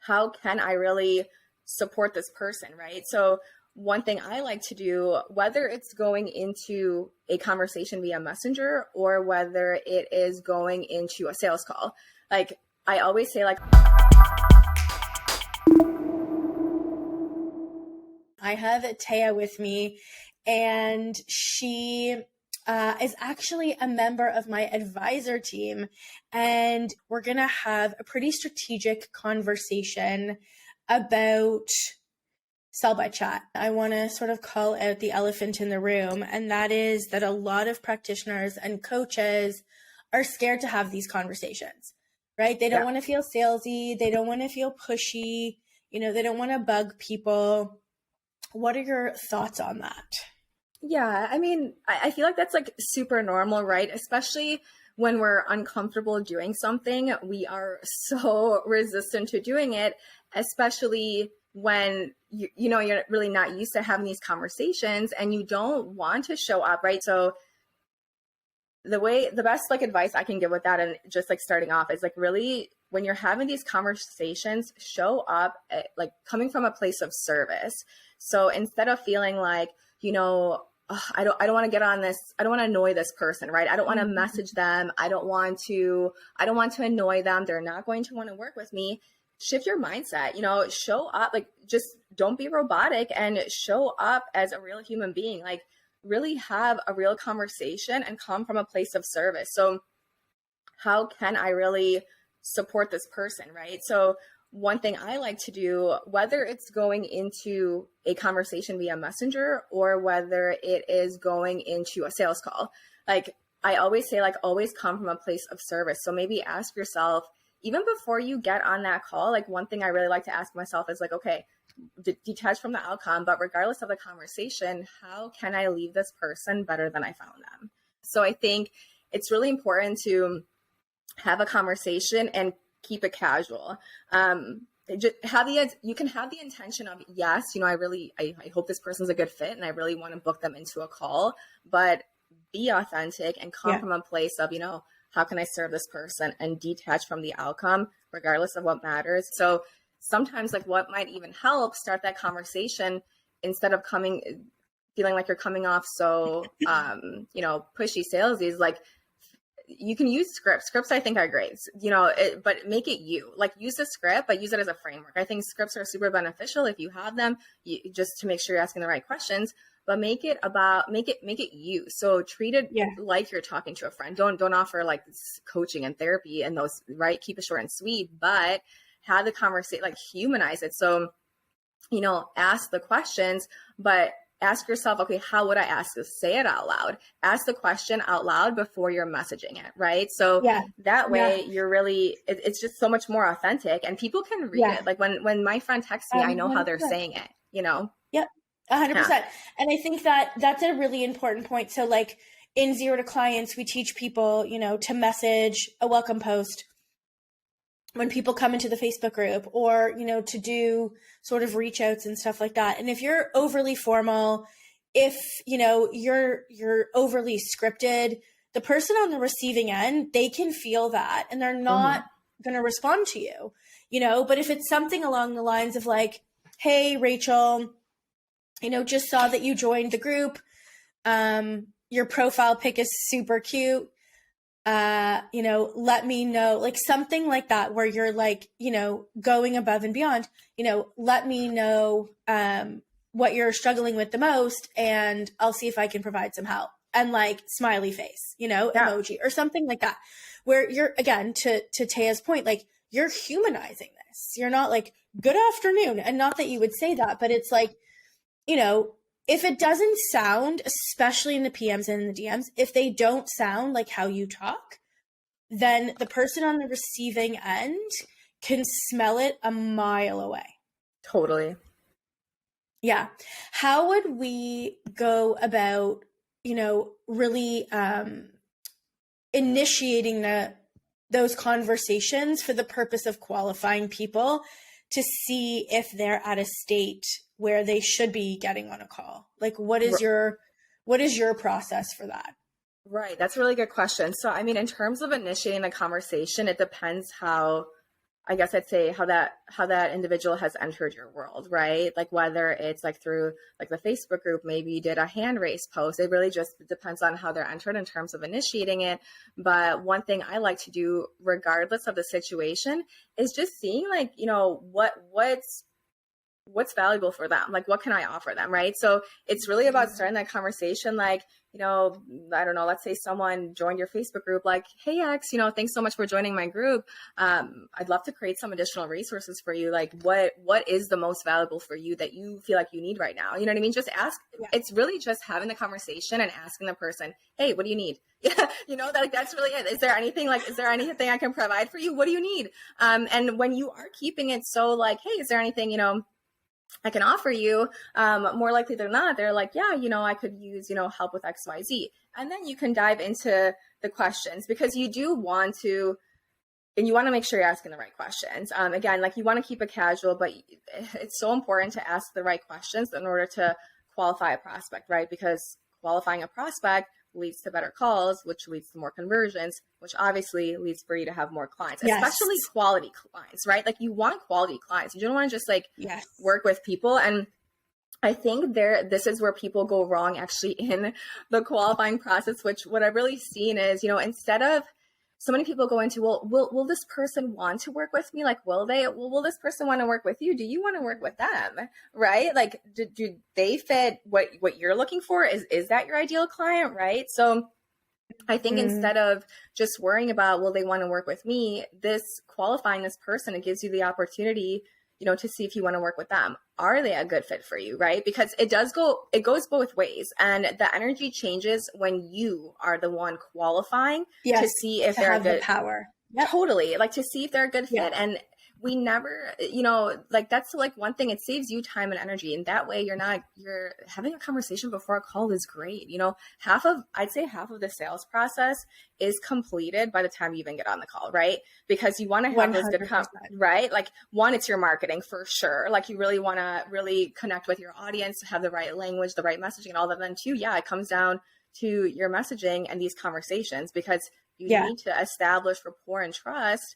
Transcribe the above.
how can I really support this person, right? So one thing I like to do, whether it's going into a conversation via messenger or whether it is going into a sales call, like I always say, like, I have Taya with me, and she is actually a member of my advisor team, and we're going to have a pretty strategic conversation about sell by chat. I want to sort of call out the elephant in the room, and that is that a lot of practitioners and coaches are scared to have these conversations, right? They don't want to feel salesy. They don't want to feel pushy. They don't want to bug people. What are your thoughts on that? Yeah, I mean, I feel like that's like super normal, right? Especially when we're uncomfortable doing something, we are so resistant to doing it, especially when you're really not used to having these conversations and you don't want to show up, right? So the best like advice I can give with that, and just like starting off, is like really when you're having these conversations, show up like coming from a place of service. So instead of feeling like, I don't want to get on this. I don't want to annoy this person, right? I don't want to message them. I don't want to annoy them. They're not going to want to work with me. Shift your mindset, show up, like just don't be robotic and show up as a real human being. Like really have a real conversation and come from a place of service. So how can I really support this person, right? So one thing I like to do, whether it's going into a conversation via messenger or whether it is going into a sales call, like I always say, like always come from a place of service. So maybe ask yourself, even before you get on that call, like one thing I really like to ask myself is like, okay, detach from the outcome, but regardless of the conversation, how can I leave this person better than I found them? So I think it's really important to have a conversation and keep it casual. Just you can have the intention of, yes, I hope this person's a good fit and I really want to book them into a call, but be authentic and come from a place of, how can I serve this person, and detach from the outcome, regardless of what matters. So sometimes like what might even help start that conversation, instead of feeling like you're coming off so, pushy salesy, is like, you can use scripts. Scripts I think are great, but make it like use the script, but use it as a framework. I think scripts are super beneficial if you have them, just to make sure you're asking the right questions, but make it you. So treat it like you're talking to a friend. Don't offer like coaching and therapy and those, right? Keep it short and sweet, but have the conversation, like humanize it. So, ask the questions, but ask yourself, okay, how would I ask this? Say it out loud. Ask the question out loud before you're messaging it, right? So that way you're really, it's just so much more authentic and people can read it. Like when my friend texts me, I know how they're saying it, Yep, 100%. And I think that that's a really important point. So like in Zero to Clients, we teach people, to message a welcome post when people come into the Facebook group, or, to do sort of reach outs and stuff like that. And if you're overly formal, if, you're overly scripted, the person on the receiving end, they can feel that and they're not going to respond to you, but if it's something along the lines of like, hey, Rachel, just saw that you joined the group. Your profile pic is super cute. Let me know, like something like that, where you're like, going above and beyond, let me know, what you're struggling with the most, and I'll see if I can provide some help, and like smiley face, emoji or something like that, where you're, again, to Taya's point, like you're humanizing this. You're not like, good afternoon. And not that you would say that, but it's like, if it doesn't sound, especially in the PMs and in the DMs, if they don't sound like how you talk, then the person on the receiving end can smell it a mile away. Totally. Yeah. How would we go about, really initiating those conversations for the purpose of qualifying people to see if they're at a state where they should be getting on a call? Like, what is your process for that? Right. That's a really good question. So, I mean, in terms of initiating the conversation, it depends how I guess I'd say how that individual has entered your world, right? Like whether it's like through like the Facebook group, maybe you did a hand raise post. It really just depends on how they're entered in terms of initiating it. But one thing I like to do, regardless of the situation, is just seeing like, you know, what's valuable for them, like what can I offer them, right? So it's really about starting that conversation, like, you know, I don't know, let's say someone joined your Facebook group, like, hey X, you know, thanks so much for joining my group. I'd love to create some additional resources for you. Like what is the most valuable for you that you feel like you need right now? You know what I mean? Just ask. Yeah. It's really just having the conversation and asking the person, hey, what do you need? Yeah, you know, like that's really it. Is there anything I can provide for you? What do you need? And when you are keeping it so like, hey, is there anything, you know, I can offer you, more likely than not, they're like, yeah, you know, I could use, you know, help with XYZ. And then you can dive into the questions, because you do want to, and you want to make sure you're asking the right questions. Again, like you want to keep it casual, but it's so important to ask the right questions in order to qualify a prospect, right? Because qualifying a prospect leads to better calls, which leads to more conversions, which obviously leads for you to have more clients, yes. Especially quality clients, right? Like you want quality clients. You don't want to just like yes. work with people. And I think this is where people go wrong actually in the qualifying process, which what I've really seen is, you know, instead of so many people go into, well, will this person want to work with me? Like, will this person want to work with you? Do you want to work with them? Right? Like, do they fit what you're looking for? Is that your ideal client? Right? So I think instead of just worrying about, will they want to work with me? This qualifying this person, it gives you the opportunity, you know, to see if you want to work with them. Are they a good fit for you, right? Because it goes both ways. And the energy changes when you are the one qualifying to see if they're a good power. Yep. Totally. Like to see if they're a good fit. And we never, you know, like that's like one thing, it saves you time and energy. And that way you're having a conversation before a call is great. You know, I'd say half of the sales process is completed by the time you even get on the call, right? Because you want to have 100%. Those good, right? Like one, it's your marketing for sure. Like you really want to really connect with your audience, have the right language, the right messaging and all that. Then too, it comes down to your messaging and these conversations, because you need to establish rapport and trust